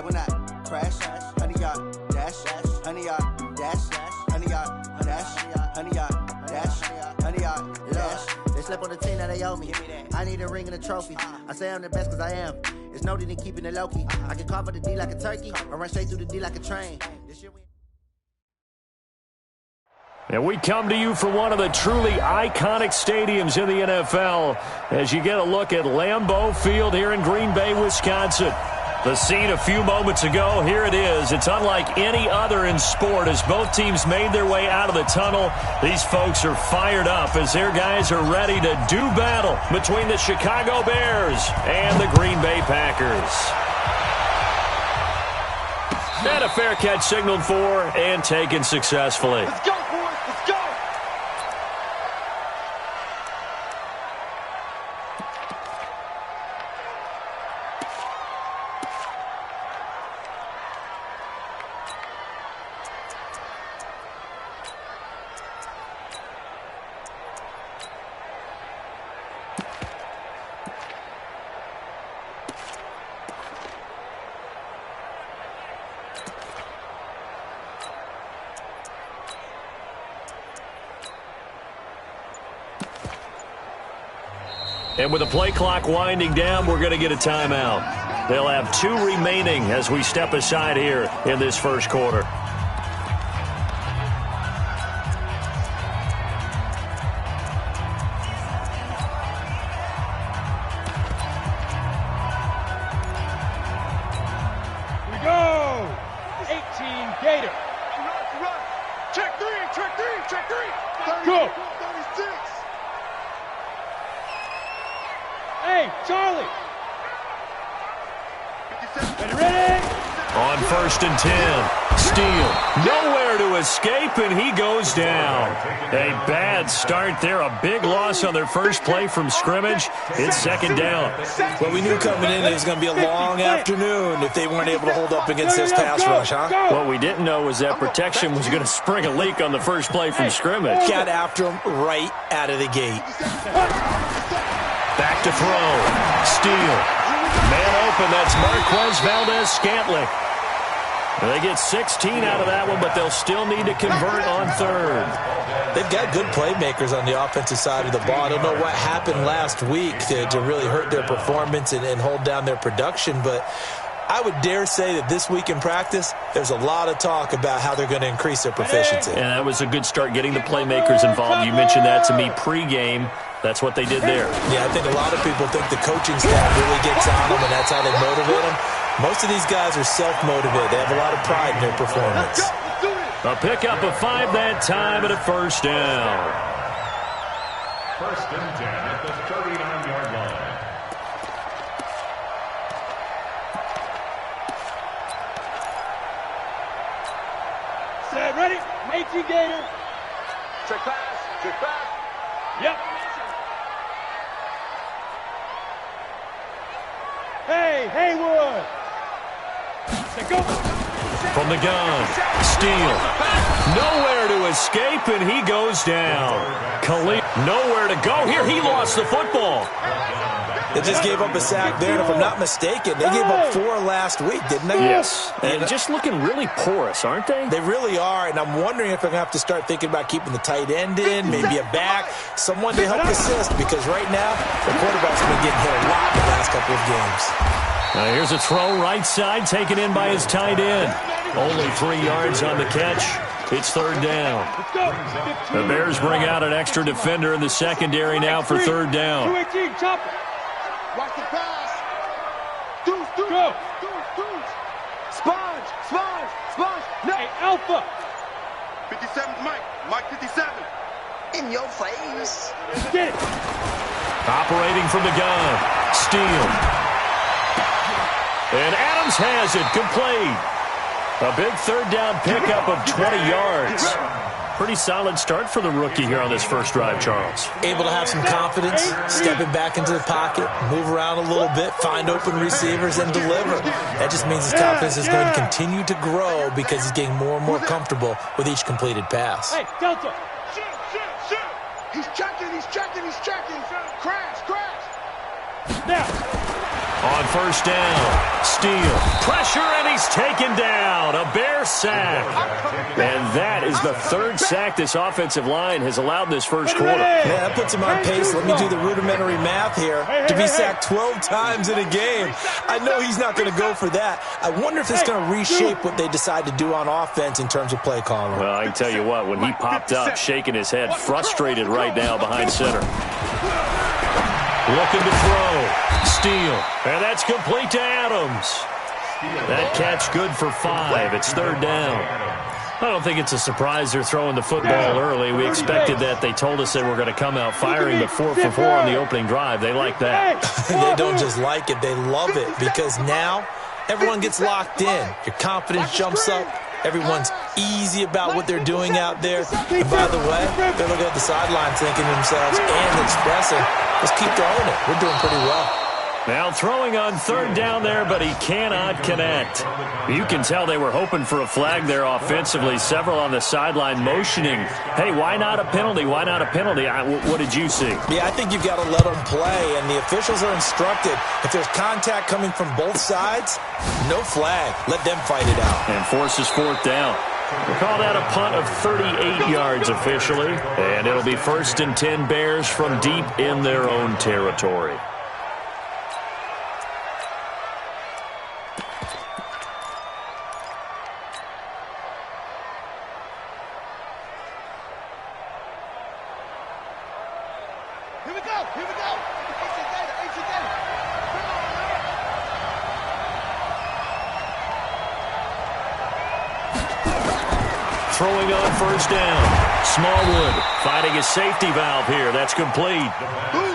will not crash. Honey yard dash, honey yard dash, honey yard dash, honey yard dash, honey yard dash. They slept on the team that they owe me. I need a ring and a trophy. I say I'm the best cause I am. It's noted in keeping it low-key. I can carve up the D like a turkey or run straight through the D like a train. And we come to you from one of the truly iconic stadiums in the NFL as you get a look at Lambeau Field here in Green Bay, Wisconsin. The scene a few moments ago, here it is. It's unlike any other in sport as both teams made their way out of the tunnel. These folks are fired up as their guys are ready to do battle between the Chicago Bears and the Green Bay Packers. And a fair catch signaled for and taken successfully. Let's go, boys. Let's go. And with the play clock winding down, we're going to get a timeout. They'll have 2 remaining as we step aside here in this first quarter. We go. 18 Gator. Run. Check three. Go. 36. Hey, Charlie! Ready? On 1st and 10, Steele. Nowhere to escape, and he goes down. A bad start there. A big loss on their first play from scrimmage. It's 2nd down. Well, we knew coming in it was going to be a long afternoon if they weren't able to hold up against this pass rush, huh? What we didn't know was that protection was going to spring a leak on the first play from scrimmage. Got after him right out of the gate. Back to throw. Steele. Man open. That's Marquez Valdez-Scantling. They get 16 out of that one, but they'll still need to convert on 3rd. They've got good playmakers on the offensive side of the ball. I don't know what happened last week to really hurt their performance and hold down their production, but I would dare say that this week in practice, there's a lot of talk about how they're going to increase their proficiency. And that was a good start getting the playmakers involved. You mentioned that to me pregame. That's what they did there. Yeah, I think a lot of people think the coaching staff really gets on them, and that's how they motivate them. Most of these guys are self-motivated. They have a lot of pride in their performance. A pickup of 5 that time and a 1st down. 1st and 10 at the 39-yard line. Set, ready? 18 Gator. Check pass. Yep. Hey, Haywood. Set, go. From the gun, Steele. Nowhere to escape, and he goes down. Khalil, nowhere to go here. He lost the football. They just gave up a sack there, and if I'm not mistaken, they gave up 4 last week, didn't they? Yes, and just looking really porous, aren't they? They really are, and I'm wondering if they're going to have to start thinking about keeping the tight end in, maybe a back, someone to help assist, because right now, the quarterback's been getting hit a lot in the last couple of games. Now here's a throw right side, taken in by his tight end. Only 3 yards on the catch. It's 3rd down. The Bears bring out an extra defender in the secondary now for 3rd down. 218, chop it. Watch the pass. Deuce. Go. Sponge. No. Hey, Alpha. 57, Mike 57. In your face. Get it. Operating from the gun. Steele. And Adams has it, complete. A big 3rd down pickup of 20 yards. Pretty solid start for the rookie here on this first drive, Charles. Able to have some confidence, stepping back into the pocket, move around a little bit, find open receivers, and deliver. That just means his confidence is going to continue to grow because he's getting more and more comfortable with each completed pass. Hey, Delta. Shoot. He's checking. Crash. Now. On 1st down, Steele. Pressure, and he's taken down. A Bear sack. And that is the third sack this offensive line has allowed in this first quarter. Yeah, that puts him on pace. Let me do the rudimentary math here. To be sacked 12 times in a game. I know he's not going to go for that. I wonder if it's going to reshape what they decide to do on offense in terms of play calling. Well, I can tell you what, when he popped up, shaking his head, frustrated right now behind center. Looking to throw. Steal. And that's complete to Adams. That catch good for 5. It's third down. I don't think it's a surprise they're throwing the football early. We expected that. They told us they were going to come out firing, but 4 for 4 on the opening drive. They like that. They don't just like it. They love it because now everyone gets locked in. Your confidence jumps up. Everyone's easy about what they're doing out there. And by the way, they're looking at the sideline thinking to themselves and expressing, let's keep throwing it. We're doing pretty well. Now throwing on third down there, but he cannot connect. You can tell they were hoping for a flag there offensively. Several on the sideline motioning. Hey, why not a penalty? Why not a penalty? What did you see? Yeah, I think you've got to let them play, and the officials are instructed. If there's contact coming from both sides, no flag. Let them fight it out. And forces fourth down. We'll call that a punt of 38 yards officially, and it'll be 1st and 10 Bears from deep in their own territory. Throwing on first down. Smallwood fighting a safety valve here. That's complete.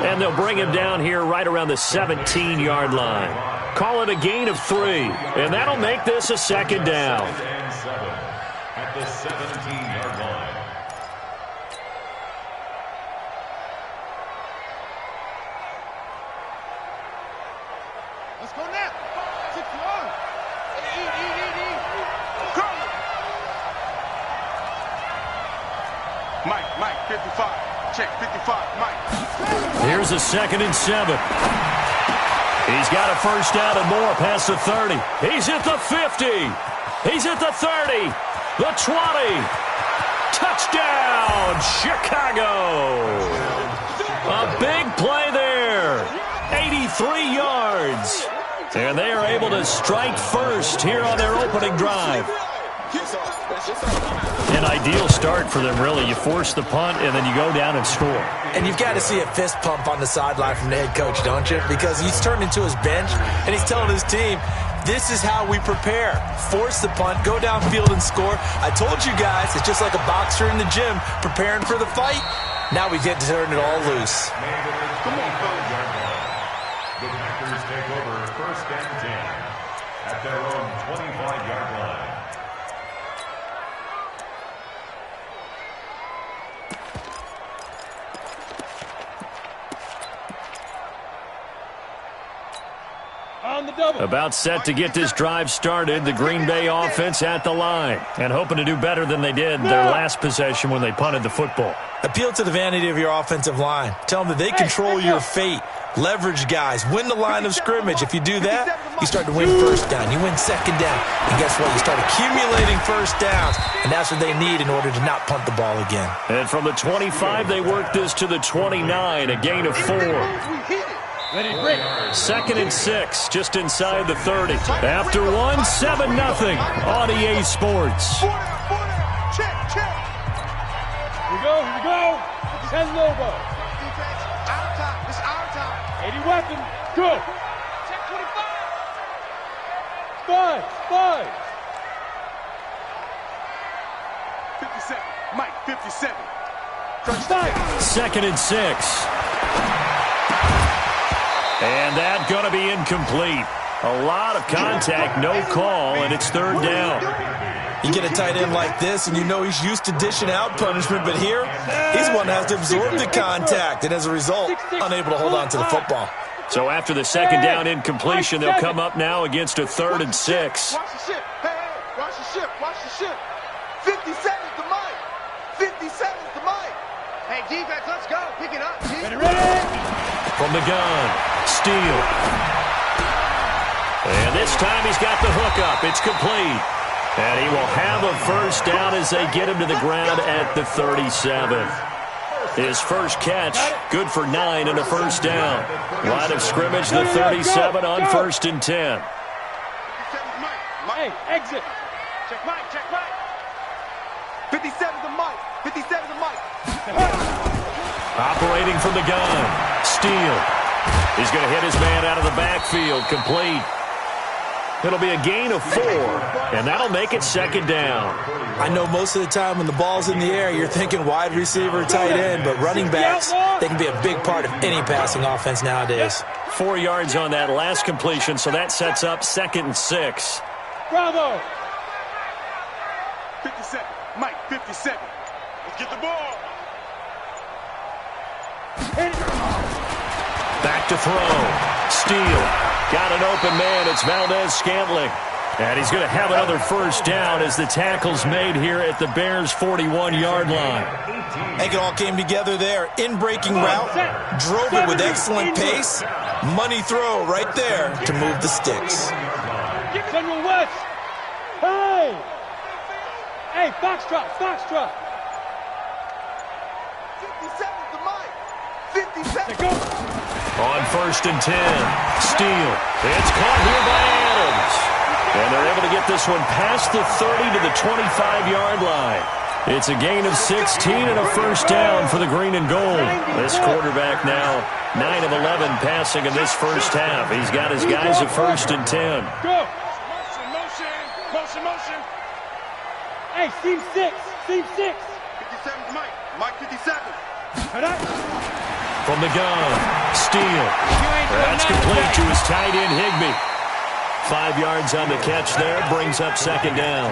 And they'll bring him down here right around the 17-yard line. Call it a gain of 3. And that'll make this a second down. At the 17-yard line. Let's go now. 6 yards. Mike, 55. Check, 55, Mike. Here's a 2nd and 7. He's got a first down and more past the 30. He's at the 50. He's at the 30. The 20. Touchdown, Chicago. A big play there. 83 yards. And they are able to strike first here on their opening drive. An ideal start for them, really. You force the punt, and then you go down and score. And you've got to see a fist pump on the sideline from the head coach, don't you? Because he's turned into his bench, and he's telling his team, this is how we prepare. Force the punt, go downfield and score. I told you guys, it's just like a boxer in the gym preparing for the fight. Now we get to turn it all loose. The Packers take over 1st and 10 at their own 25-yard line. About set to get this drive started. The Green Bay offense at the line and hoping to do better than they did their last possession when they punted the football. Appeal to the vanity of your offensive line. Tell them that they control your fate. Leverage guys. Win the line of scrimmage. If you do that, you start to win first down. You win second down. And guess what? You start accumulating first downs. And that's what they need in order to not punt the ball again. And from the 25, they work this to the 29, a gain of 4. 2nd and 6, just inside the 30. After 1, 7-0 on EA Sports. Check. Here we go. Send Lobo. Our time. It's our time. 80 weapon. Go. Check 25. 5. 57. Mike, 57. 2nd and 6. And that's going to be incomplete. A lot of contact, no call, and it's third down. You get a tight end like this, and you know he's used to dishing out punishment, but here, he's one that has to absorb the contact, and as a result, unable to hold on to the football. So after the second down incompletion, they'll come up now against a 3rd and 6. Watch the ship. Hey, watch the ship. 50 seconds to Mike. 50 seconds to Mike. Hey, defense, let's go. Pick it up. Ready. From the gun, Steele. And this time he's got the hook up. It's complete. And he will have a first down as they get him to the ground at the 37. His first catch, good for 9 and a first down. Line of scrimmage, the 37 on 1st and 10. Hey, exit. Check Mike, check Mike. 57's the Mike. 57's the Mike. Operating from the gun. Steele. He's going to hit his man out of the backfield. Complete. It'll be a gain of 4, and that'll make it 2nd down. I know most of the time when the ball's in the air, you're thinking wide receiver, tight end, but running backs, they can be a big part of any passing offense nowadays. 4 yards on that last completion, so that sets up 2nd and 6. Bravo. 57. Mike, 57. Let's get the ball. Back to throw. Steele. Got an open man. It's Valdez-Scantling. And he's going to have another first down as the tackle's made here at the Bears' 41-yard line. I think it all came together there. In-breaking route, drove it with excellent pace. Money throw right there to move the sticks. General West. Hey! Hey, Foxtrot, Foxtrot. 57's the Mike. 57. Go. On 1st and 10, Steele. It's caught here by Adams. And they're able to get this one past the 30 to the 25-yard line. It's a gain of 16 and a first down for the green and gold. This quarterback now 9 of 11 passing in this first half. He's got his guys at 1st and 10. Go. Motion, motion, motion, motion. Hey, seam 6, seam 6. 57's Mike. Mike 57. From the gun, Steele. That's complete to his tight end, Higbee. 5 yards on the catch there, brings up 2nd down.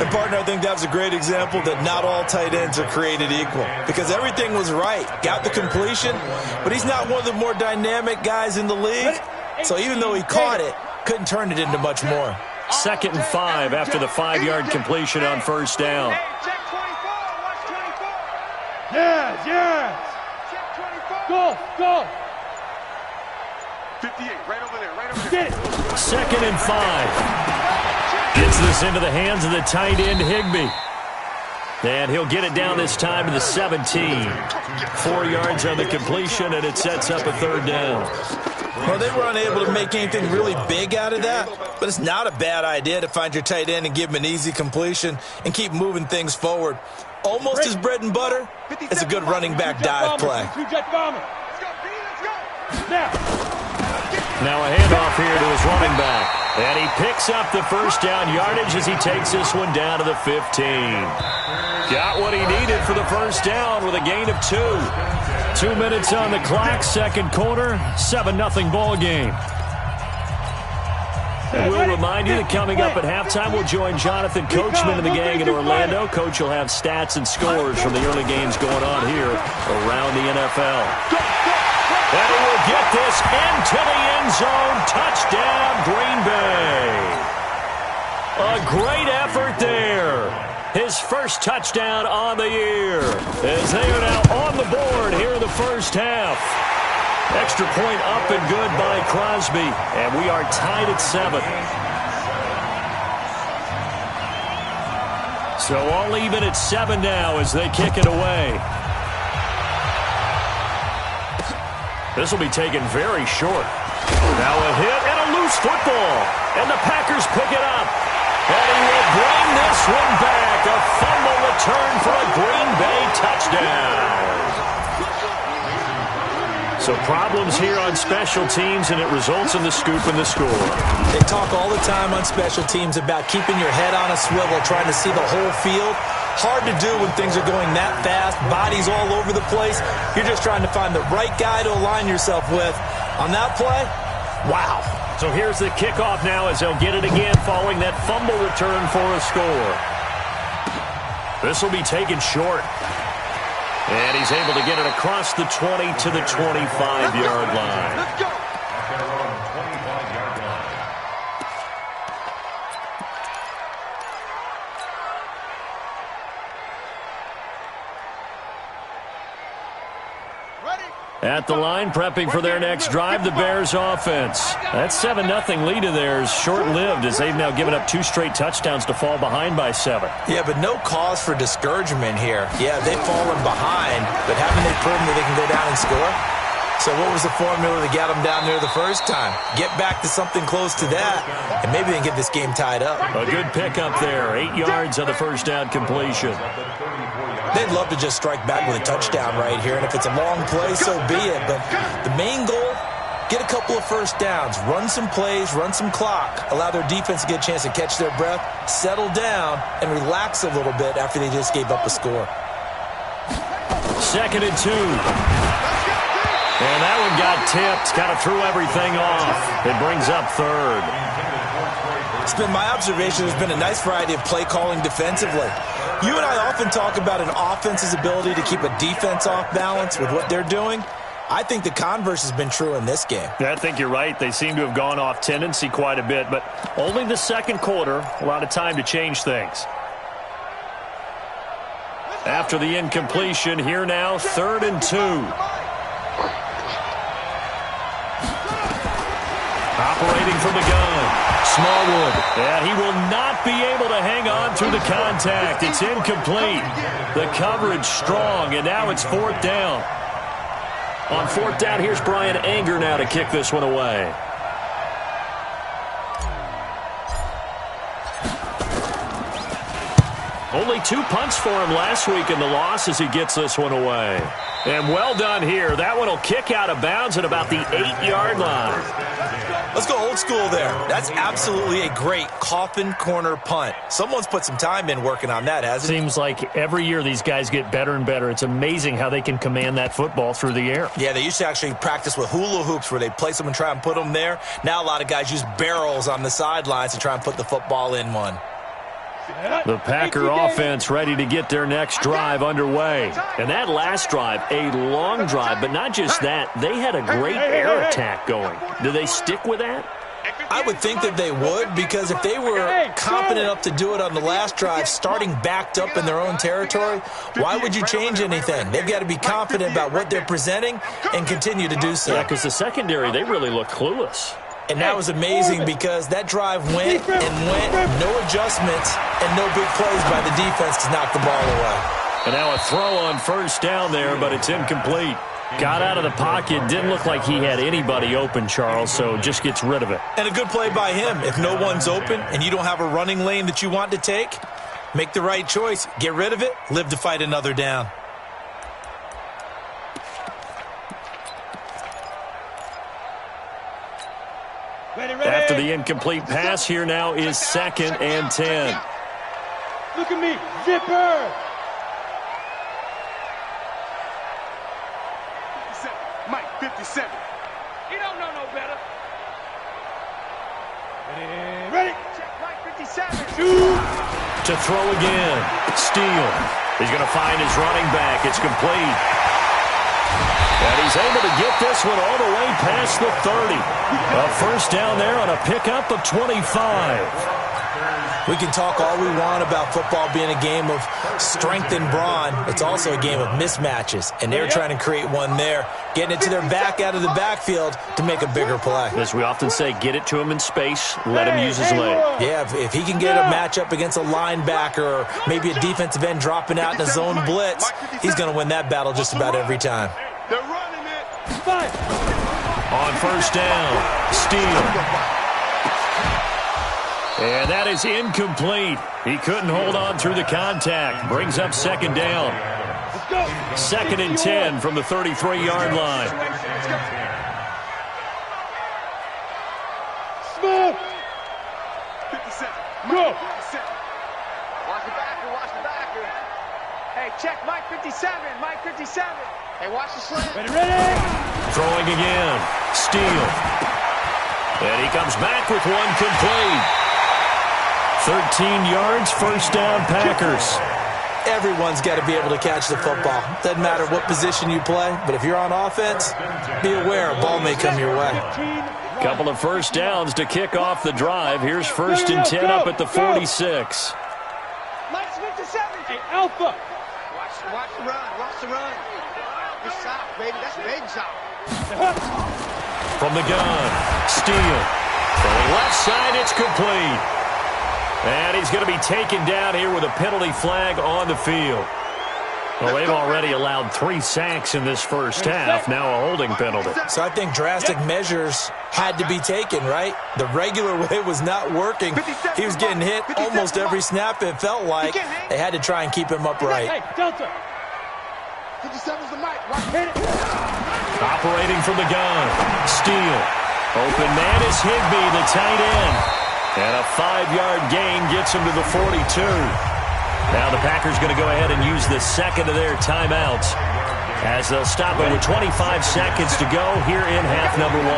And, partner, I think that was a great example that not all tight ends are created equal. Because everything was right. Got the completion, but he's not one of the more dynamic guys in the league. So even though he caught it, couldn't turn it into much more. 2nd and 5 after the 5-yard completion on first down. Hey, check 24. Watch 24. Yes, yes. Go, go. 58, right over there, right over there. 2nd and 5. Gets this into the hands of the tight end, Higbee. And he'll get it down this time to the 17. 4 yards on the completion, and it sets up a 3rd down. Well, they were unable to make anything really big out of that, but it's not a bad idea to find your tight end and give him an easy completion and keep moving things forward. Almost his bread and butter is a good running back dive play. Now a handoff here to his running back. And he picks up the first down yardage as he takes this one down to the 15. Got what he needed for the first down with a gain of 2. 2 minutes on the clock, 2nd quarter, 7-0 ball game. And we'll remind you that coming up at halftime, we'll join Jonathan Coachman and the gang in Orlando. Coach will have stats and scores from the early games going on here around the NFL. And he will get this into the end zone. Touchdown, Green Bay. A great effort there. His first touchdown on the year as they are now on the board here in the first half. Extra point up and good by Crosby, and we are tied at 7. So all even at 7 now as they kick it away. This will be taken very short. Now a hit and a loose football, and the Packers pick it up. And he will bring this one back. A fumble return for a Green Bay touchdown. So problems here on special teams, and it results in the scoop and the score. They talk all the time on special teams about keeping your head on a swivel, trying to see the whole field. Hard to do when things are going that fast, bodies all over the place. You're just trying to find the right guy to align yourself with. On that play, wow. So here's the kickoff now as they'll get it again following that fumble return for a score. This will be taken short. And he's able to get it across the 20 to the 25-yard line. Let's go. Ready? At the line, prepping for their next drive, the Bears offense. That 7-0 lead of theirs short-lived as they've now given up 2 straight touchdowns to fall behind by 7. Yeah, but no cause for discouragement here. Yeah, they've fallen behind, but haven't they proven that they can go down and score? So what was the formula that got them down there the first time? Get back to something close to that, and maybe they can get this game tied up. A good pickup there. 8 yards on the first down completion. They'd love to just strike back with a touchdown right here, and if it's a long play, so be it. But the main goal, get a couple of first downs, run some plays, run some clock, allow their defense to get a chance to catch their breath, settle down, and relax a little bit after they just gave up a score. 2nd and 2. And that one got tipped, kind of threw everything off. It brings up 3rd. It's been my observation there's been a nice variety of play calling defensively. You and I often talk about an offense's ability to keep a defense off balance with what they're doing. I think the converse has been true in this game. Yeah, I think you're right. They seem to have gone off tendency quite a bit, but only the second quarter, a lot of time to change things. After the incompletion, here now, 3rd and 2. Operating from the gun, Smallwood. And he will not be able to hang on through the contact. It's incomplete. The coverage strong, and now it's 4th down. On 4th down, here's Brian Anger now to kick this one away. Only 2 punts for him last week in the loss as he gets this one away. And well done here. That one will kick out of bounds at about the 8-yard line. Let's go old school there. That's absolutely a great coffin corner punt. Someone's put some time in working on that, hasn't it? Seems like every year these guys get better and better. It's amazing how they can command that football through the air. Yeah, they used to actually practice with hula hoops where they place them and try and put them there. Now a lot of guys use barrels on the sidelines to try and put the football in one. The Packer offense ready to get their next drive underway. And that last drive, a long drive, but not just that. They had a great air attack going. Do they stick with that? I would think that they would, because if they were confident enough to do it on the last drive, starting backed up in their own territory, why would you change anything? They've got to be confident about what they're presenting and continue to do so. Yeah, because the secondary, they really look clueless. And that was amazing because that drive went and went, no adjustments, and no big plays by the defense to knock the ball away. And now a throw on 1st down there, but it's incomplete. Got out of the pocket, didn't look like he had anybody open, Charles, so just gets rid of it. And a good play by him. If no one's open and you don't have a running lane that you want to take, make the right choice. Get rid of it, live to fight another down. After the incomplete pass, here now is 2nd and 10. Look at me, zipper. 57, Mike, 57. You don't know no better. Ready? Check, Mike, 57. To throw again. Steele. He's going to find his running back. It's complete. And he's able to get this one all the way past the 30. A 1st down there on a pickup of 25. We can talk all we want about football being a game of strength and brawn. It's also a game of mismatches, and they're trying to create one there, getting it to their back out of the backfield to make a bigger play. As we often say, get it to him in space, let him use his leg. Yeah, if he can get a matchup against a linebacker or maybe a defensive end dropping out in a zone blitz, he's going to win that battle just about every time. They're running it. On 1st down, Steele. And that is incomplete. He couldn't hold on through the contact. Brings up 2nd down. 2nd and 10 from the 33-yard line. Smooth. 57. Go. Watch the backer, watch the backer. Hey, check Mike 57, Mike 57. Hey, watch the slant. Ready? Throwing again. Steele. And he comes back with one complete. 13 yards, 1st down, Packers. Everyone's got to be able to catch the football. Doesn't matter what position you play, but if you're on offense, be aware a ball may come your way. Couple of 1st downs to kick off the drive. Here's 1st and 10 up at the 46. Mike 57. Hey, Alpha. Watch the run, watch the run. Good shot, baby. That's a big shot. From the gun, Steele. From the left side, it's complete. And he's going to be taken down here with a penalty flag on the field. Well, they've already allowed 3 sacks in this first half, now a holding penalty. So I think drastic measures had to be taken, right? The regular way was not working. He was getting hit almost every snap, it felt like. They had to try and keep him upright. Hey, Delta. 57's the mic. Hit it. Operating from the gun, Steele. Open man is Higbee, the tight end. And a 5-yard gain gets him to the 42. Now the Packers going to go ahead and use the second of their timeouts as they'll stop it with 25 seconds to go here in half number 1.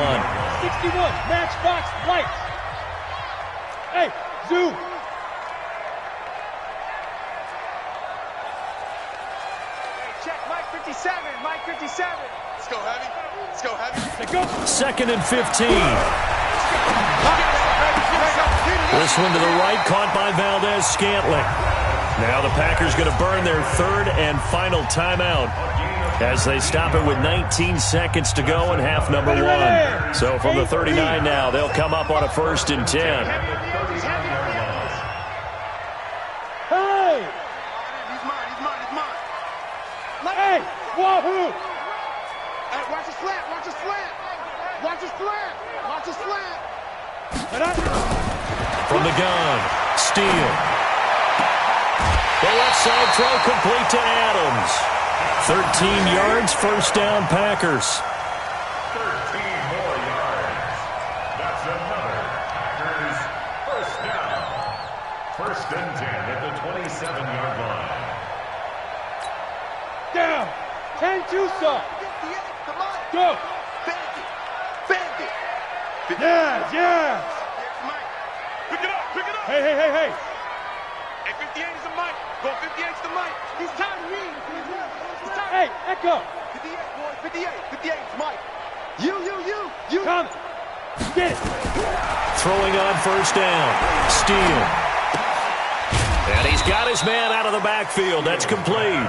61, matchbox, lights. Hey, zoom. Hey, check, Mike 57, Mike 57. Let's go heavy. Let's go heavy. Let's go. 2nd and 15. This one to the right, caught by Valdez-Scantling. Now the Packers going to burn their 3rd and final timeout as they stop it with 19 seconds to go in half number 1. So from the 39 now, they'll come up on a 1st and 10. Hey! He's mine, he's mine, he's mine. Hey! Wahoo! Hey, watch the slant, watch the slant. Watch the slant, watch the slant. From the gun, Steele. The left side throw complete to Adams. 13 yards, 1st down Packers. 13 more yards. That's another Packers 1st down. 1st and 10 at the 27-yard line. Down. 10-2 saw. Go. Bend it, bend it. Yes, yes. Mike, pick it up, pick it up. Hey, hey, hey, hey. Hey, 58 is the mic. Go 58's the mic. He's tired of reading. Hey, Echo. 58, boy, 58 is Mike. You. Come. Get it. Throwing on 1st down, Steele. And he's got his man out of the backfield. That's complete.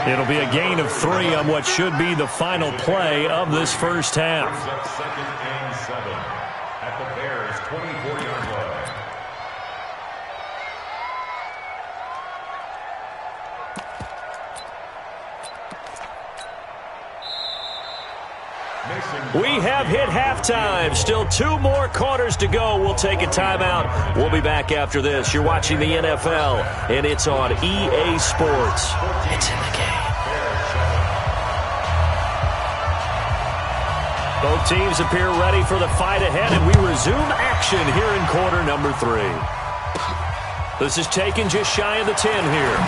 It'll be a gain of 3 on what should be the final play of this first half. 2nd and 7 at the Bears' 24-yard line. We have hit halftime. Still 2 more quarters to go. We'll take a timeout. We'll be back after this. You're watching the NFL, and it's on EA Sports. It's in the game. Both teams appear ready for the fight ahead, and we resume action here in quarter number 3. This is taken just shy of the 10 here.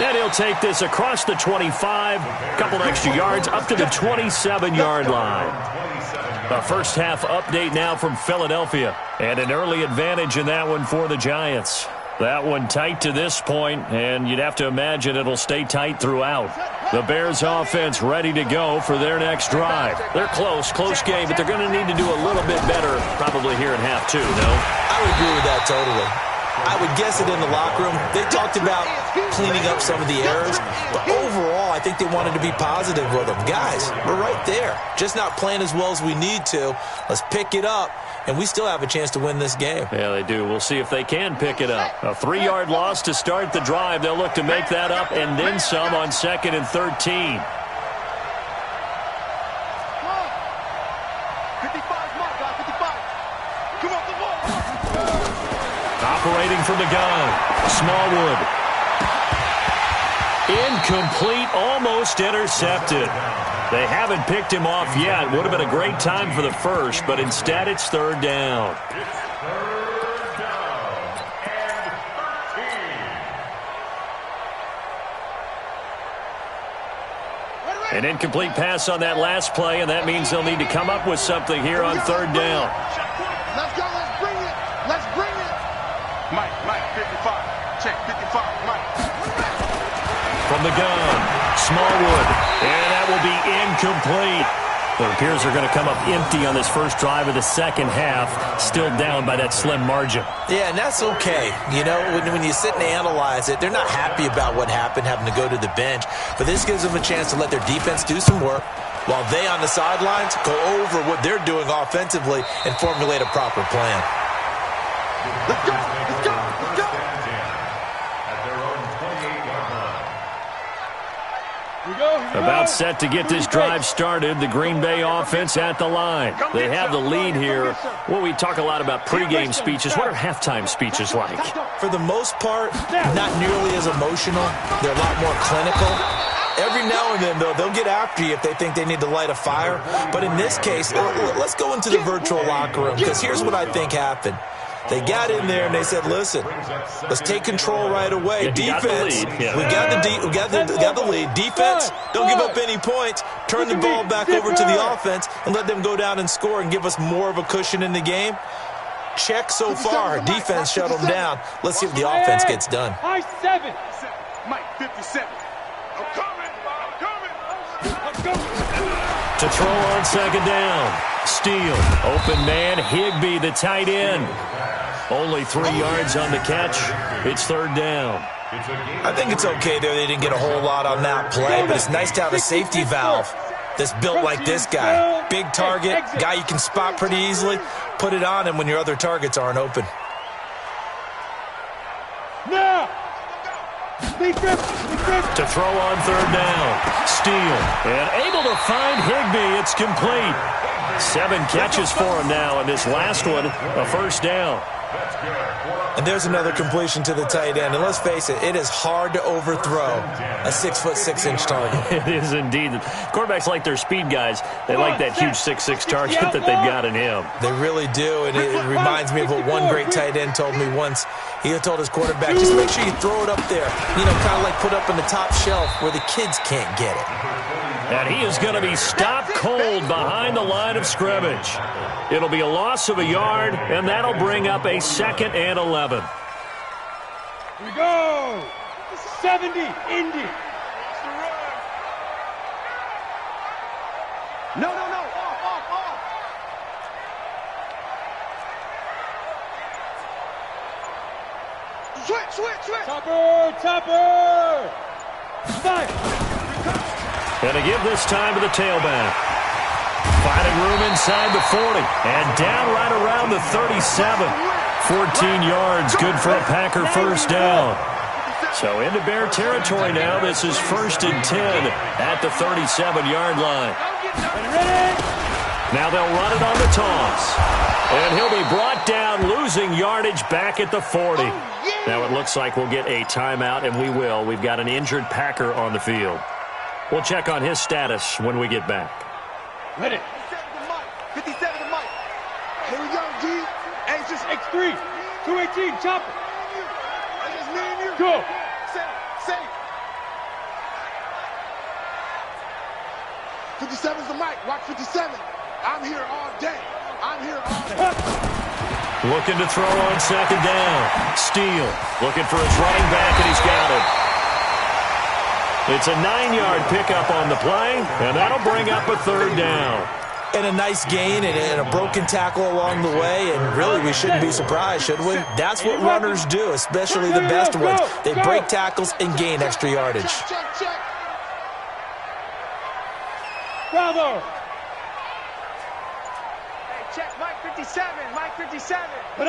And he'll take this across the 25, a couple extra yards, up to the 27-yard line. A first half update now from Philadelphia. And an early advantage in that one for the Giants. That one tight to this point, and you'd have to imagine it'll stay tight throughout. The Bears offense ready to go for their next drive. They're close game, but they're going to need to do a little bit better probably here in half 2, no? I would agree with that totally. I would guess it in the locker room. They talked about cleaning up some of the errors, but overall, I think they wanted to be positive with them. Guys, we're right there. Just not playing as well as we need to. Let's pick it up, and we still have a chance to win this game. Yeah, they do. We'll see if they can pick it up. A 3-yard loss to start the drive. They'll look to make that up and then some on 2nd and 13. Operating from the gun, Smallwood. Incomplete, almost intercepted. They haven't picked him off yet. Would have been a great time for the first, but instead it's 3rd down. An incomplete pass on that last play, and that means they'll need to come up with something here on 3rd down. Let's go, let's bring it. Let's bring it. Mike, 55. Check, 55, Mike. From the gun, Smallwood. And that will be incomplete. It appears they're going to come up empty on this first drive of the second half, still down by that slim margin. Yeah, and that's okay. You know, when you sit and analyze it, they're not happy about what happened, having to go to the bench. But this gives them a chance to let their defense do some work while they on the sidelines go over what they're doing offensively and formulate a proper plan. Let's go! Let's go! Let's go! At their own 28-yard line. About set to get this drive started. The Green Bay offense at the line. They have the lead here. Well, we talk a lot about pregame speeches. What are halftime speeches like? For the most part, not nearly as emotional. They're a lot more clinical. Every now and then, though, they'll get after you if they think they need to light a fire. But in this case, let's go into the virtual locker room, because here's what I think happened. They got in there and they said, listen, let's take control right away. Defense, we got the lead. Defense, don't give up any points. Turn the ball back over to the offense and let them go down and score and give us more of a cushion in the game. Check so far. Defense shut them down. Let's see if the offense gets done. High 7. Mike 57. I'm coming. Let's go. To throw on second down. Steele, open man, Higbee, the tight end. Only 3 yards on the catch. It's third down. I think it's okay there. They didn't get a whole lot on that play, but it's nice to have a safety valve that's built like this guy. Big target, guy you can spot pretty easily. Put it on him when your other targets aren't open. Now. To throw on third down. Steele, and able to find Higbee. It's complete. 7 catches for him now, and this last one, a first down. And there's another completion to the tight end. And let's face it, it is hard to overthrow a 6'6" target. It is indeed. Quarterbacks like their speed guys. They like that huge 6'6" target that they've got in him. They really do, and it reminds me of what one great tight end told me once. He told his quarterback, just make sure you throw it up there, you know, kind of like put up on the top shelf where the kids can't get it. And he is going to be stopped cold behind the line of scrimmage. It'll be a loss of a yard, and that'll bring up a 2nd and 11. Here we go. 70, Indy. No. Off. Switch. Topper. 5. And to give this time to the tailback. Finding room inside the 40. And down right around the 37. 14 yards, good for a Packer first down. So into Bear territory now. This is 1st and 10 at the 37-yard line. Now they'll run it on the toss. And he'll be brought down, losing yardage back at the 40. Now it looks like we'll get a timeout, and we will. We've got an injured Packer on the field. We'll check on his status when we get back. Ready. 57 to Mike. Here we go, G. X3. 218, chopper. Go. Safe. 57's the Mike. Watch 57. I'm here all day. Looking to throw on second down. Steele looking for his running back, and he's got it. It's a 9-yard pickup on the play, and that'll bring up a third down. And a nice gain and a broken tackle along the way, and really we shouldn't be surprised, should we? That's what runners do, especially the best ones. They break tackles and gain extra yardage. Check. Bravo. Hey, check Mike 57. But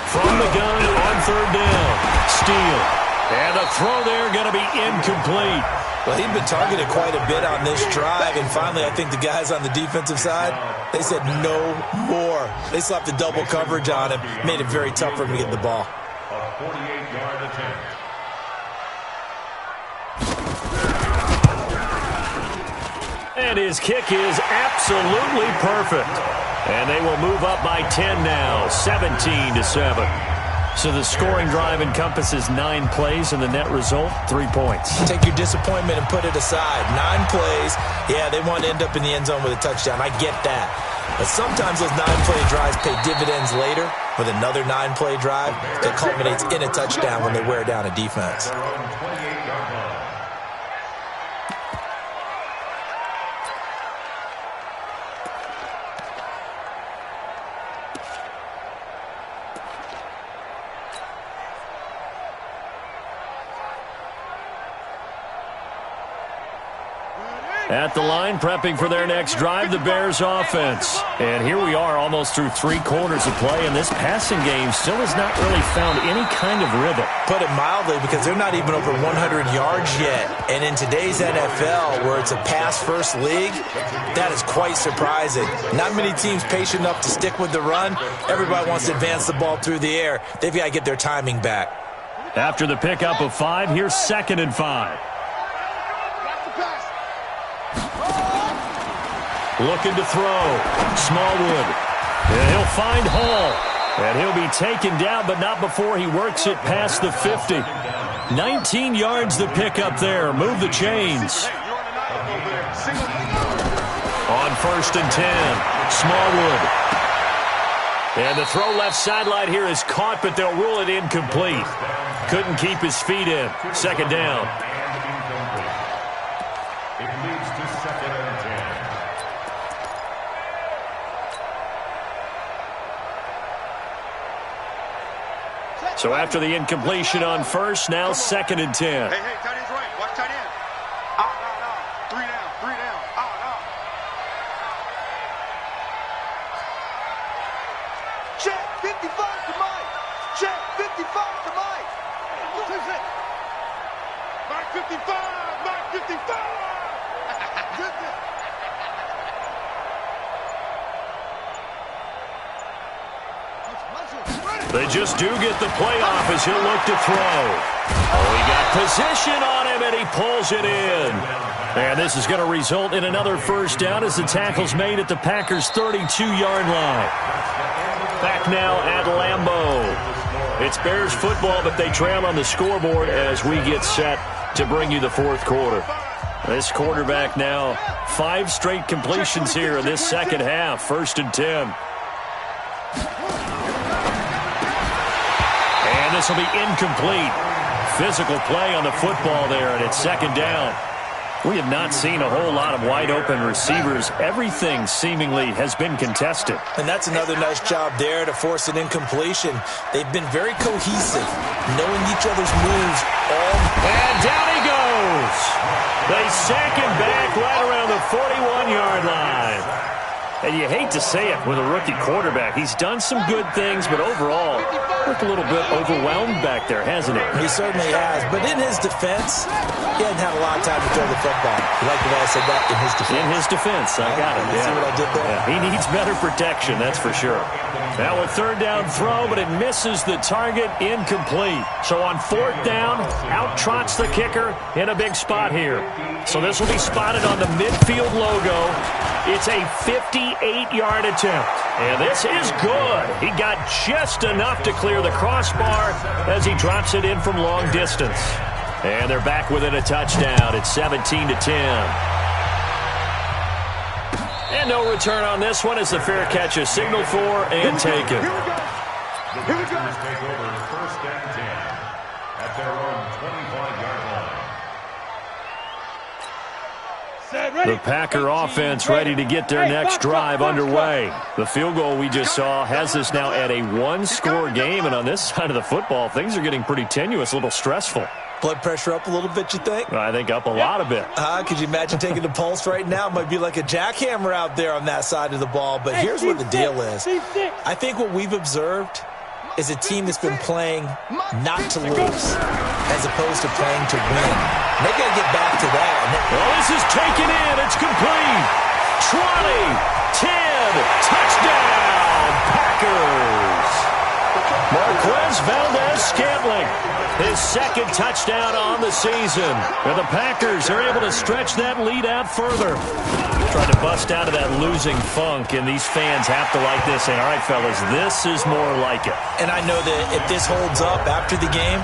From the gun on third down. Steele. And a throw there going to be incomplete. Well, he'd been targeted quite a bit on this drive, and finally I think the guys on the defensive side, they said no more. They slapped the double coverage on him, made it very tough for him to get the ball. A 48-yard attempt. And his kick is absolutely perfect. And they will move up by 10 now, 17-7. So the scoring drive encompasses 9 plays, and the net result, 3 points. Take your disappointment and put it aside. 9 plays, yeah, they want to end up in the end zone with a touchdown. I get that. But sometimes those 9-play drives pay dividends later with another 9-play drive that culminates in a touchdown when they wear down a defense. At the line, prepping for their next drive, the Bears offense. And here we are almost through 3 quarters of play, and this passing game still has not really found any kind of rhythm. Put it mildly, because they're not even over 100 yards yet. And in today's NFL, where it's a pass-first league, that is quite surprising. Not many teams patient enough to stick with the run. Everybody wants to advance the ball through the air. They've got to get their timing back. After the pickup of 5, here's 2nd and 5. Looking to throw. Smallwood. And he'll find Hall. And he'll be taken down, but not before he works it past the 50. 19 yards the pickup there. Move the chains. On 1st and 10. Smallwood. And the throw left sideline here is caught, but they'll rule it incomplete. Couldn't keep his feet in. 2nd down. It leads to 2nd and 10. So after the incompletion on 1st, now 2nd and 10. Hey, tight end's right. Watch tight end. Out. 3 down. Out. Check 55 to Mike. Check 55 to Mike. Mark 55. Mark 55. They just do get the playoff as he'll look to throw. Oh, he got position on him, and he pulls it in. And this is going to result in another 1st down as the tackle's made at the Packers' 32-yard line. Back now at Lambeau. It's Bears football, but they trail on the scoreboard as we get set to bring you the 4th quarter. This quarterback now, 5 straight completions here in this 2nd half. 1st and 10. And this will be incomplete. Physical play on the football there, and it's 2nd down. We have not seen a whole lot of wide-open receivers. Everything seemingly has been contested. And that's another nice job there to force an incompletion. They've been very cohesive, knowing each other's moves. And down he goes. They sack him back right around the 41-yard line. And you hate to say it with a rookie quarterback. He's done some good things, but overall, looked a little bit overwhelmed back there, hasn't he? He certainly has. But in his defense, he hasn't had a lot of time to throw the football. You like the way I said that? In his defense. In his defense. I got it. You see what I did there? Yeah, he needs better protection, that's for sure. Now a 3rd down throw, but it misses the target, incomplete. So on 4th down, out trots the kicker in a big spot here. So this will be spotted on the midfield logo. It's a 58-yard attempt. And this is good. He got just enough to clear the crossbar as he drops it in from long distance. And they're back within a touchdown. It's 17-10. And no return on this one as the fair catch is signaled for and taken. The Bears take over 1st and 10 at their own 25-yard line. The Packer offense ready to get their next drive underway. The field goal we just saw has us now at a 1-score game, and on this side of the football, things are getting pretty tenuous, a little stressful. Blood pressure up a little bit, you think? I think up a lot of it. Could you imagine taking the pulse right now? It might be like a jackhammer out there on that side of the ball, but here's what the deal is. I think what we've observed is a team that's been playing not to lose as opposed to playing to win. And they've got to get back to that. Well, this is taken in. It's complete. 20, 10, touchdown, Packers. Marquez Valdez-Scantling, his 2nd touchdown on the season. And the Packers are able to stretch that lead out further. Trying to bust out of that losing funk, and these fans have to like this. Saying, all right, fellas, this is more like it. And I know that if this holds up after the game,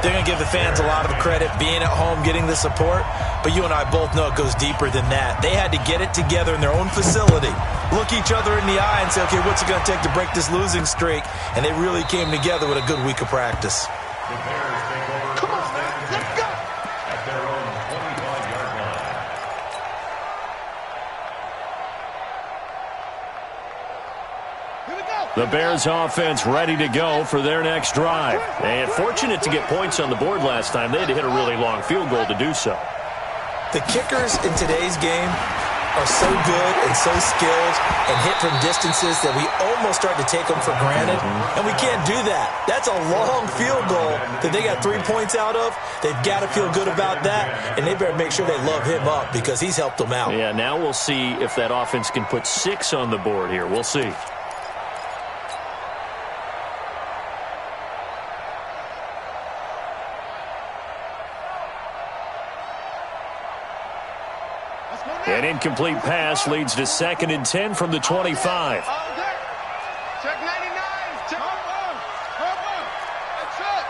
they're going to give the fans a lot of credit, being at home, getting the support. But you and I both know it goes deeper than that. They had to get it together in their own facility, look each other in the eye and say, okay, what's it going to take to break this losing streak? And they really came together with a good week of practice. The Bears take over. Come on, man, let's go! At their own 25-yard line. The Bears offense ready to go for their next drive. And fortunate to get points on the board last time. They had to hit a really long field goal to do so. The kickers in today's game are so good and so skilled and hit from distances that we almost start to take them for granted, and we can't do that. That's a long field goal that they got 3 points out of. They've got to feel good about that, and they better make sure they love him up because he's helped them out. Yeah, now we'll see if that offense can put 6 on the board here. We'll see. An incomplete pass leads to 2nd and 10 from the 25. Check 99. Check on. That's it.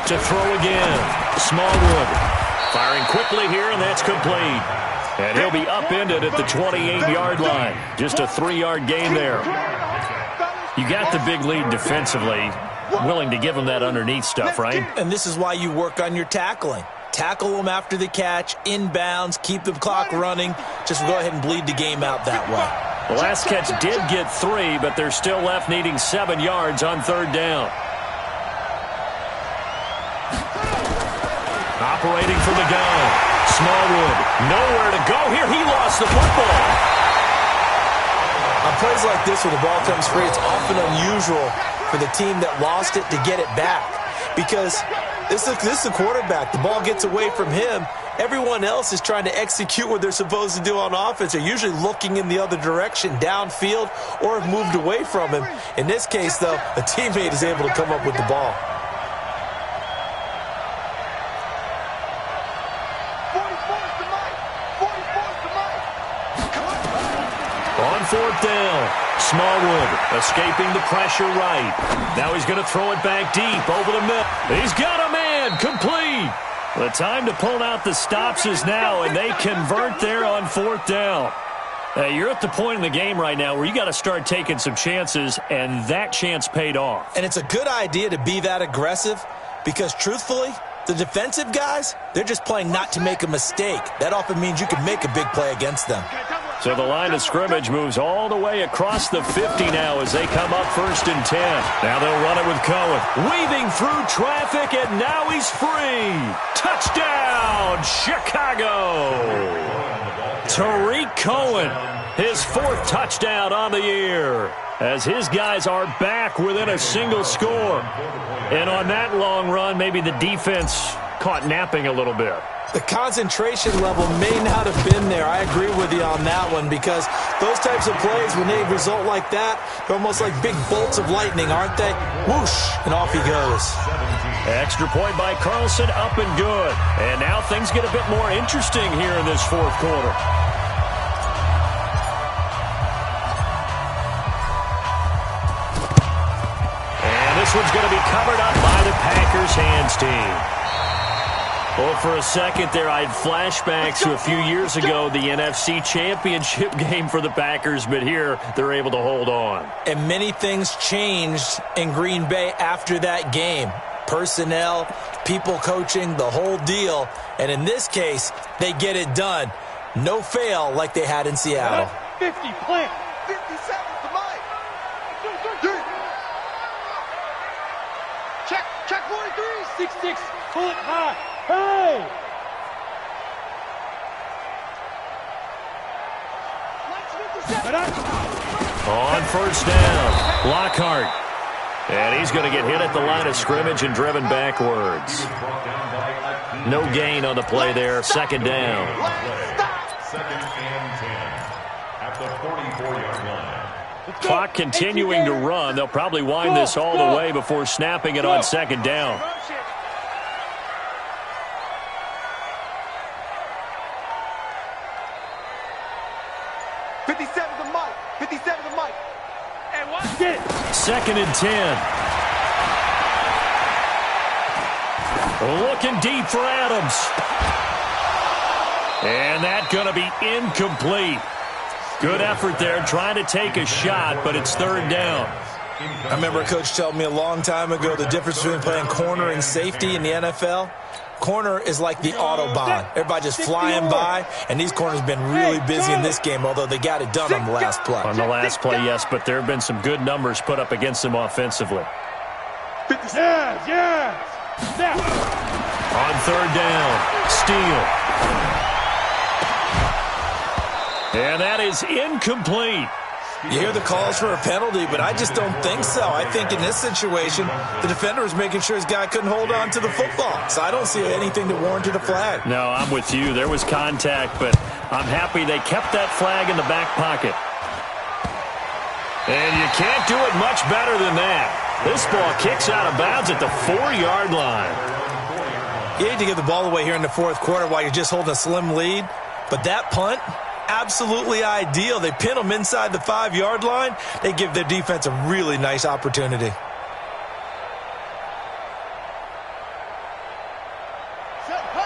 To throw again. Smallwood firing quickly here, and that's complete. And he'll be upended at the 28-yard line. Just a 3-yard gain there. You got the big lead defensively. Willing to give them that underneath stuff, right? And this is why you work on your tackling. Tackle them after the catch, inbounds, keep the clock running. Just go ahead and bleed the game out that way. The last catch did get 3, but they're still left needing 7 yards on 3rd down. Operating from the gun. Smallwood, nowhere to go here. He lost the football. On plays like this where the ball comes free, it's often unusual for the team that lost it to get it back. Because this is the quarterback. The ball gets away from him. Everyone else is trying to execute what they're supposed to do on offense. They're usually looking in the other direction, downfield, or have moved away from him. In this case, though, a teammate is able to come up with the ball. On 4th down, Smallwood escaping the pressure right. Now he's going to throw it back deep over the middle. He's got a man, complete. The time to pull out the stops is now, and they convert there on 4th down. You're at the point in the game right now where you got to start taking some chances, and that chance paid off. And it's a good idea to be that aggressive because, truthfully, the defensive guys, they're just playing not to make a mistake. That often means you can make a big play against them. So the line of scrimmage moves all the way across the 50 now as they come up 1st and 10. Now they'll run it with Cohen. Weaving through traffic, and now he's free. Touchdown, Chicago. Tariq Cohen, his 4th touchdown on the year, as his guys are back within a single score. And on that long run, maybe the defense caught napping a little bit. The concentration level may not have been there. I agree with you on that one because those types of plays, when they result like that, they're almost like big bolts of lightning, aren't they? Whoosh, and off he goes. Extra point by Carlson, up and good. And now things get a bit more interesting here in this 4th quarter. And this one's going to be covered up by the Packers hands team. Well, for a second there, I had flashbacks to a few years ago, the NFC Championship game for the Packers, but here they're able to hold on. And many things changed in Green Bay after that game. Personnel, people coaching, the whole deal. And in this case, they get it done. No fail like they had in Seattle. 50, plant. 57 to Mike. Check 43. 6-6, pull it high. Hey! On 1st down, Lockhart. And he's going to get hit at the line of scrimmage and driven backwards. No gain on the play there, 2nd down. 2nd and 10 at the 44-yard line. Clock continuing to run. They'll probably wind this all the way before snapping it on 2nd down. And watch it. 2nd and 10. Looking deep for Adams. And that's going to be incomplete. Good effort there, trying to take a shot, but it's 3rd down. I remember a coach telling me a long time ago the difference between playing corner and safety in the NFL. corner is like the Autobahn. Everybody just flying by, and these corners have been really busy in this game, although they got it done on the last play. On the last play, yes, but there have been some good numbers put up against them offensively. Yeah. On third down, steal. And that is incomplete. You hear the calls for a penalty, but I just don't think so. I think in this situation, the defender was making sure his guy couldn't hold on to the football. So I don't see anything that warranted a flag. No, I'm with you. There was contact, but I'm happy they kept that flag in the back pocket. And you can't do it much better than that. This ball kicks out of bounds at the 4-yard line. You hate to give the ball away here in the fourth quarter while you're just holding a slim lead, but that punt, absolutely ideal. They pin them inside the 5-yard line. They give their defense a really nice opportunity.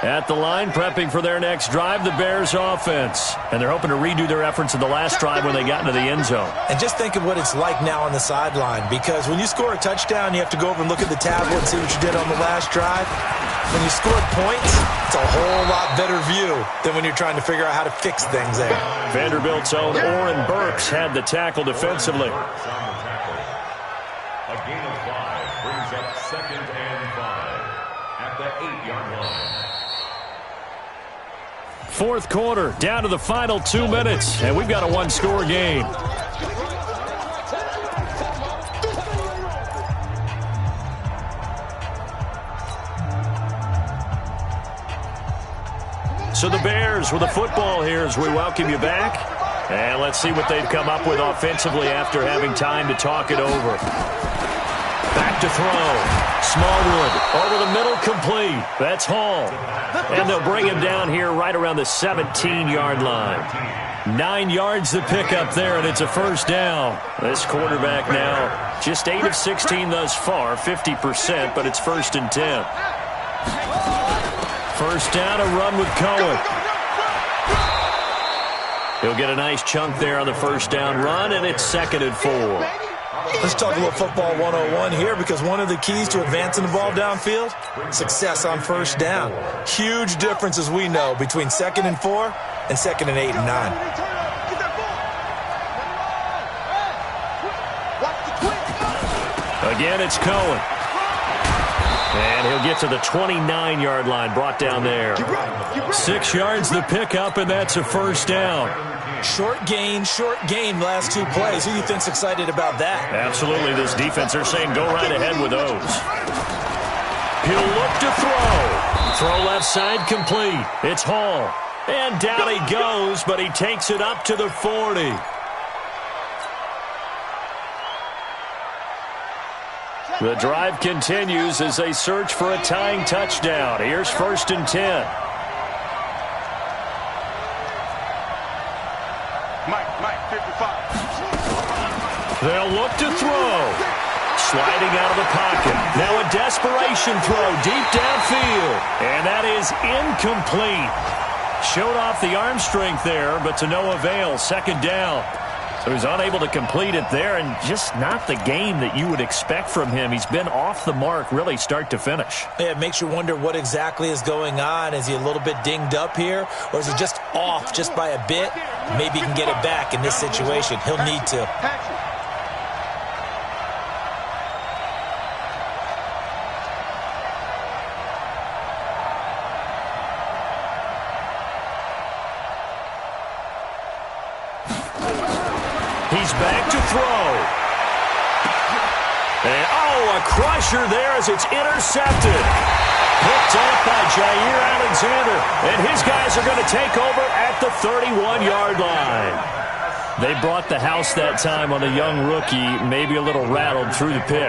At the line, prepping for their next drive, the Bears offense. And they're hoping to redo their efforts in the last drive when they got into the end zone. And just think of what it's like now on the sideline, because when you score a touchdown, you have to go over and look at the tablet and see what you did on the last drive. When you scored points, it's a whole lot better view than when you're trying to figure out how to fix things there. Vanderbilt's own Oren Burks had the tackle defensively. A gain of 5 brings up 2nd and 5 at the 8-yard line. Fourth quarter, down to the final 2 minutes, and we've got a one-score game. So the Bears with the football here as we welcome you back. And let's see what they've come up with offensively after having time to talk it over. Back to throw. Smallwood over the middle, complete. That's Hall. And they'll bring him down here right around the 17-yard line. 9 yards to pick up there, and it's a first down. This quarterback now just 8 of 16 thus far, 50%, but it's 1st and 10. First down, a run with Cohen. He'll get a nice chunk there on the first down run, and it's 2nd and 4. Let's talk a little football 101 here, because one of the keys to advancing the ball downfield, success on first down. Huge difference, as we know, between 2nd and 4 and 2nd and 8 and 9. Again, it's Cohen. And he'll get to the 29-yard line, brought down there. 6 yards to pick up, and that's a first down. Short gain, last 2 plays. Who do you think's excited about that? Absolutely, this defense, they're saying go right ahead with those. He'll look to throw. Throw left side, complete. It's Hall. And down he goes, but he takes it up to the 40. The drive continues as they search for a tying touchdown. Here's 1st and 10. Mike, 55. They'll look to throw. Sliding out of the pocket. Now a desperation throw deep downfield. And that is incomplete. Showed off the arm strength there, but to no avail. 2nd down. So he's unable to complete it there, and just not the game that you would expect from him. He's been off the mark really start to finish. Yeah, it makes you wonder what exactly is going on. Is he a little bit dinged up here, or is he just off just by a bit? Maybe he can get it back in this situation. He'll need to. He's back to throw. And, a crusher there as it's intercepted. Picked off by Jair Alexander. And his guys are going to take over at the 31-yard line. They brought the house that time on a young rookie, maybe a little rattled through the pick.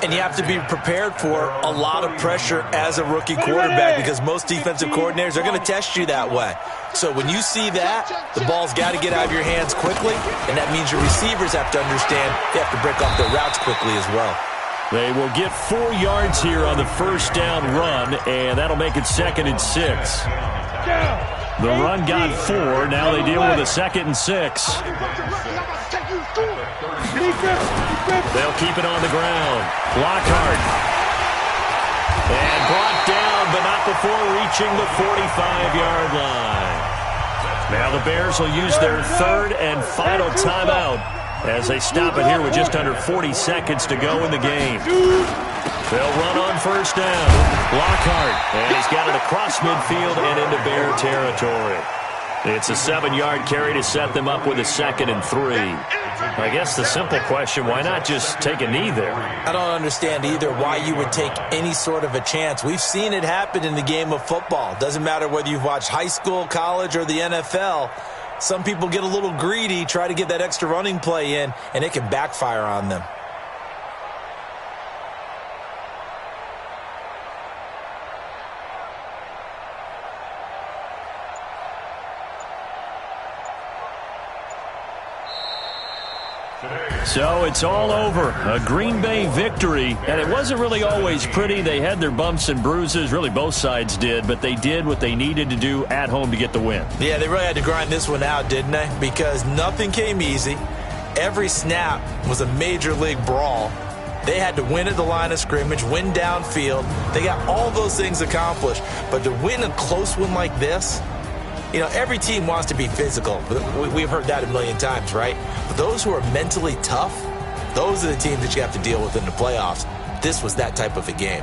And you have to be prepared for a lot of pressure as a rookie quarterback, because most defensive coordinators are going to test you that way. So when you see that, the ball's got to get out of your hands quickly, and that means your receivers have to understand they have to break off their routes quickly as well. They will get 4 yards here on the first down run, and that'll make it 2nd and 6. The run got 4. Now they deal with a 2nd and 6. They'll keep it on the ground. Lockhart. And brought down, but not before reaching the 45-yard line. Now the Bears will use their third and final timeout as they stop it here with just under 40 seconds to go in the game. They'll run on first down. Lockhart, and he's got it across midfield and into Bear territory. It's a 7-yard carry to set them up with a 2nd and 3. I guess the simple question, why not just take a knee there? I don't understand either why you would take any sort of a chance. We've seen it happen in the game of football. Doesn't matter whether you've watched high school, college, or the NFL. Some people get a little greedy, try to get that extra running play in, and it can backfire on them. So it's all over. A Green Bay victory, and it wasn't really always pretty. They had their bumps and bruises. Really, both sides did, but they did what they needed to do at home to get the win. Yeah, they really had to grind this one out, didn't they? Because nothing came easy. Every snap was a major league brawl. They had to win at the line of scrimmage, win downfield. They got all those things accomplished. But to win a close one like this, you know, every team wants to be physical. We've heard that a million times, right? But those who are mentally tough, those are the teams that you have to deal with in the playoffs. This was that type of a game.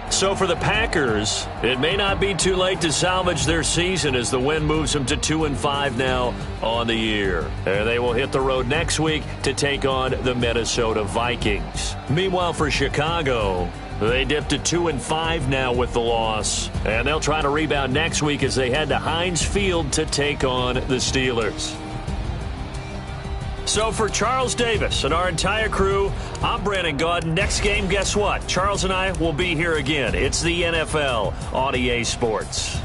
So for the Packers, it may not be too late to salvage their season as the win moves them to 2-5 now on the year. And they will hit the road next week to take on the Minnesota Vikings. Meanwhile, for Chicago, they dipped to 2-5 now with the loss. And they'll try to rebound next week as they head to Heinz Field to take on the Steelers. So for Charles Davis and our entire crew, I'm Brandon Gaudin. Next game, guess what? Charles and I will be here again. It's the NFL on EA Sports.